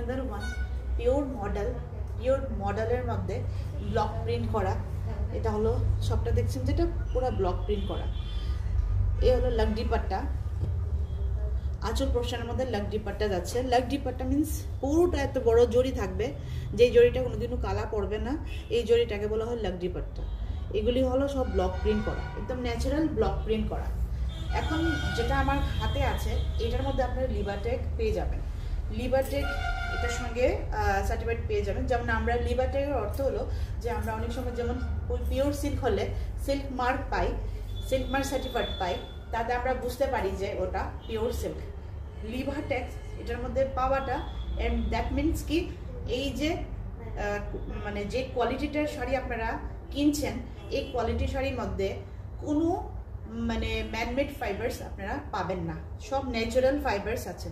another one pure মডেলের মধ্যে block print করা। এটা হলো সবটা দেখছেন যেটা পুরো ব্লক প্রিন্ট করা। এই হলো লাকডি পাট্টা, আঁচল পোর্শনের মধ্যে লাকডি পাট্টা যাচ্ছে। লাকডি পাট্টা মিন্স পুরোটা এত বড় জড়ি থাকবে, যেই জড়িটা কোনোদিনও কালা পড়বে না, এই জড়িটাকে বলা হয় লাকডি পাট্টা। এগুলি হলো সব ব্লক প্রিন্ট করা, একদম ন্যাচারাল ব্লক প্রিন্ট করা। এখন যেটা আমার হাতে আছে এটার মধ্যে আপনারা লিবারটেক পেয়ে যাবেন। লিবারটেক এটার সঙ্গে সার্টিফাইড পেয়ে যাবেন। যেমন আমরা লিবারটেকের অর্থ হলো যে আমরা অনেক সময় যেমন পিওর সিল্ক হলে সিল্ক মার্ক পাই, সিল্ক মার্ক সার্টিফাইড পাই, তাতে আমরা বুঝতে পারি যে ওটা পিওর সিল্ক। লিবারটেক এটার মধ্যে পাওয়াটা, অ্যান্ড দ্যাট মিনস কি এই যে মানে যে কোয়ালিটিটার শাড়ি আপনারা কিনছেন এই কোয়ালিটি শাড়ির মধ্যে কোনো মানে ম্যানমেড ফাইবার্স আপনারা পাবেন না, সব ন্যাচারাল ফাইবার্স আছে।